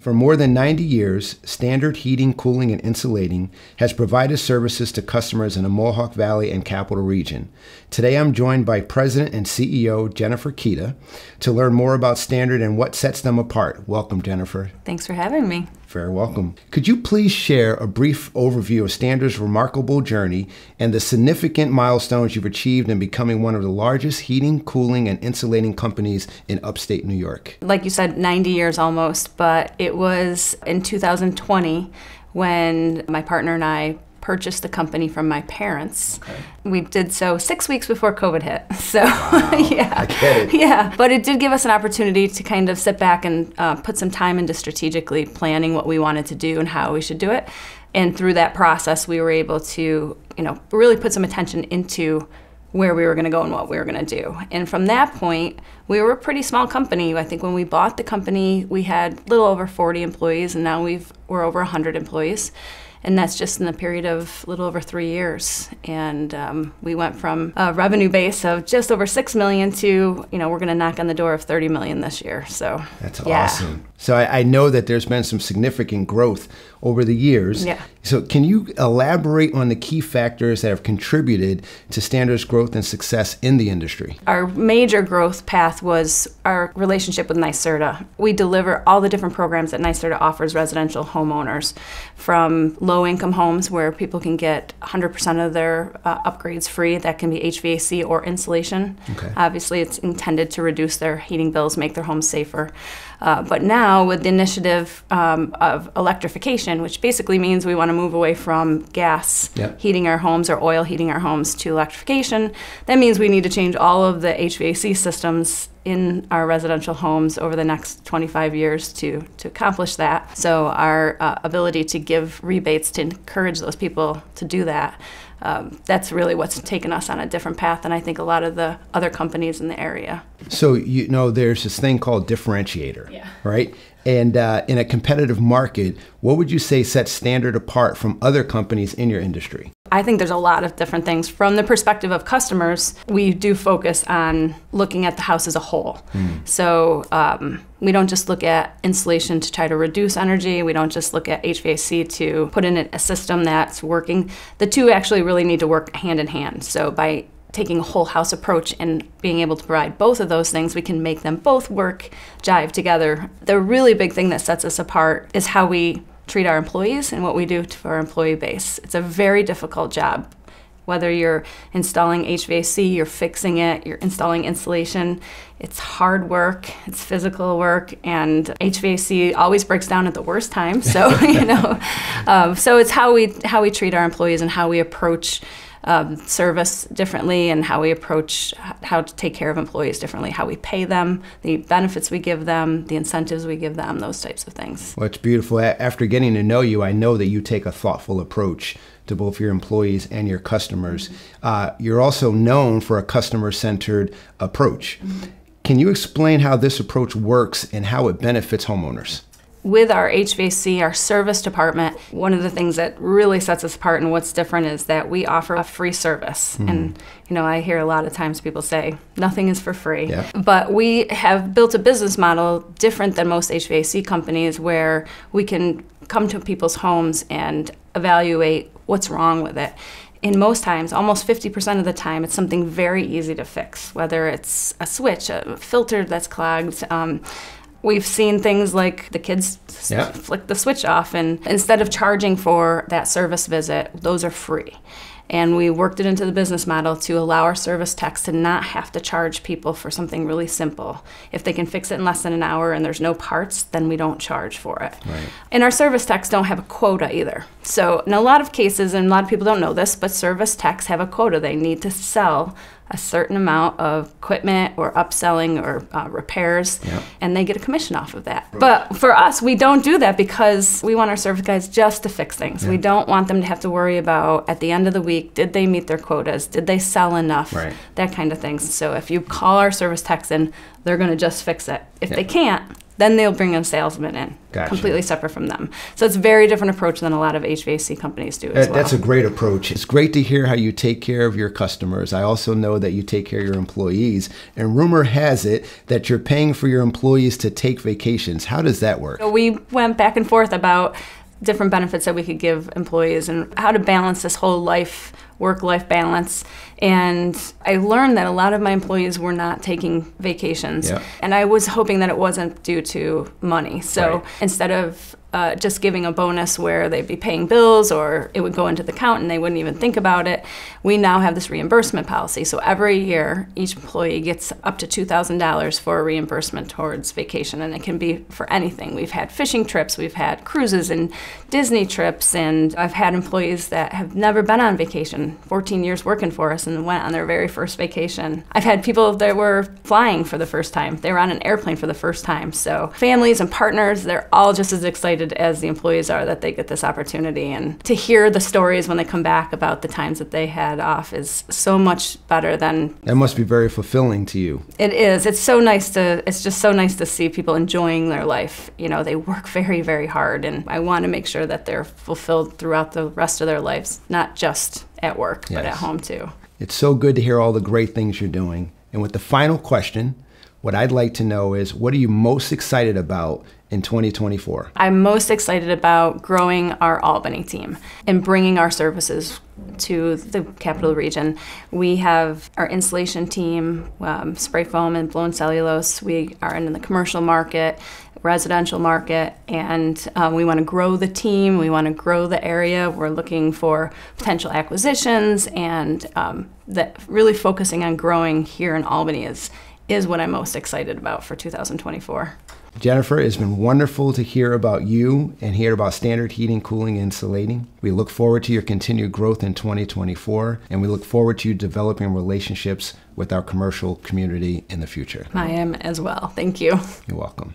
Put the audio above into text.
For more than 90 years, Standard Heating, Cooling, and Insulating has provided services to customers in the Mohawk Valley and Capital Region. Today, I'm joined by President and CEO Jennifer Keida to learn more about Standard and what sets them apart. Welcome, Jennifer. Thanks for having me. Very welcome. Could you please share a brief overview of Standard's remarkable journey and the significant milestones you've achieved in becoming one of the largest heating, cooling, and insulating companies in upstate New York? Like you said, 90 years almost, but it was in 2020 when my partner and I purchased the company from my parents. Okay. We did so 6 weeks before COVID hit. So, wow. Yeah. I get it. Yeah. But it did give us an opportunity to kind of sit back and put some time into strategically planning what we wanted to do and how we should do it. And through that process, we were able to, really put some attention into where we were going to go and what we were going to do. And from that point, we were a pretty small company. I think when we bought the company, we had a little over 40 employees, and now we're over 100 employees. And that's just in the period of a little over 3 years. And we went from a revenue base of just over $6 million to, we're going to knock on the door of $30 million this year. So that's awesome. So I know that there's been some significant growth over the years. Yeah. So can you elaborate on the key factors that have contributed to Standard's growth and success in the industry? Our major growth path was our relationship with NYSERDA. We deliver all the different programs that NYSERDA offers residential homeowners, from low-income homes where people can get 100% of their upgrades free. That can be HVAC or insulation. Okay. Obviously, it's intended to reduce their heating bills, make their homes safer. But now with the initiative of electrification, which basically means we want to move away from gas heating our homes or oil heating our homes to electrification, that means we need to change all of the HVAC systems in our residential homes over the next 25 years to accomplish that. So our ability to give rebates to encourage those people to do that, that's really what's taken us on a different path than I think a lot of the other companies in the area. So, there's this thing called differentiator, right? And in a competitive market, what would you say sets Standard apart from other companies in your industry? I think there's a lot of different things. From the perspective of customers, we do focus on looking at the house as a whole. So we don't just look at insulation to try to reduce energy. We don't just look at HVAC to put in a system that's working. The two actually really need to work hand in hand. So by taking a whole house approach and being able to provide both of those things, we can make them both work, jive together. The really big thing that sets us apart is how we treat our employees and what we do for our employee base. It's a very difficult job. Whether you're installing HVAC, you're fixing it, you're installing insulation, it's hard work, it's physical work, and HVAC always breaks down at the worst time. So, so it's how we treat our employees and how we approach service differently, and how we approach how to take care of employees differently, how we pay them, the benefits we give them, the incentives we give them, those types of things. Well, it's beautiful. After getting to know you, I know that you take a thoughtful approach to both your employees and your customers. You're also known for a customer-centered approach. Can you explain how this approach works and how it benefits homeowners? With our HVAC, our service department, one of the things that really sets us apart and what's different is that we offer a free service. And, I hear a lot of times people say, nothing is for free. Yeah. But we have built a business model different than most HVAC companies, where we can come to people's homes and evaluate what's wrong with it. In most times, almost 50% of the time, it's something very easy to fix, whether it's a switch, a filter that's clogged. We've seen things like the kids flick the switch off, and instead of charging for that service visit, those are free. And we worked it into the business model to allow our service techs to not have to charge people for something really simple. If they can fix it in less than an hour and there's no parts, then we don't charge for it. Right. And our service techs don't have a quota either. So in a lot of cases, and a lot of people don't know this, but service techs have a quota. They need to sell a certain amount of equipment or upselling or repairs, and they get a commission off of that. But for us, we don't do that because we want our service guys just to fix things. We don't want them to have to worry about, at the end of the week, did they meet their quotas? Did they sell enough? That kind of things. So if you call our service techs in, they're going to just fix it. If they can't, Then they'll bring a salesman in, Gotcha. completely separate from them. So it's a very different approach than a lot of HVAC companies do as well. That's a great approach. It's great to hear how you take care of your customers. I also know that you take care of your employees. And rumor has it that you're paying for your employees to take vacations. How does that work? So we went back and forth about different benefits that we could give employees and how to balance this whole work-life balance. And I learned that a lot of my employees were not taking vacations. Yeah. And I was hoping that it wasn't due to money. So Right. instead of just giving a bonus where they'd be paying bills or it would go into the account and they wouldn't even think about it, we now have this reimbursement policy. So every year, each employee gets up to $2,000 for a reimbursement towards vacation, and it can be for anything. We've had fishing trips, we've had cruises and Disney trips, and I've had employees that have never been on vacation, 14 years working for us, and went on their very first vacation. I've had people that were flying for the first time. They were on an airplane for the first time. So families and partners, they're all just as excited as the employees are that they get this opportunity. And to hear the stories when they come back about the times that they had off is so much better than... That must be very fulfilling to you. It is. It's just so nice to see people enjoying their life. You know, they work very, very hard, and I want to make sure that they're fulfilled throughout the rest of their lives, not just at work, but at home too. It's so good to hear all the great things you're doing. And with the final question, what I'd like to know is, what are you most excited about in 2024? I'm most excited about growing our Albany team and bringing our services to the capital region. We have our insulation team, spray foam and blown cellulose. We are in the commercial market, residential market, and we want to grow the team. We want to grow the area. We're looking for potential acquisitions, and that really focusing on growing here in Albany is what I'm most excited about for 2024. Jennifer, it's been wonderful to hear about you and hear about Standard Heating, Cooling, and Insulating. We look forward to your continued growth in 2024, and we look forward to you developing relationships with our commercial community in the future. I am as well. Thank you. You're welcome.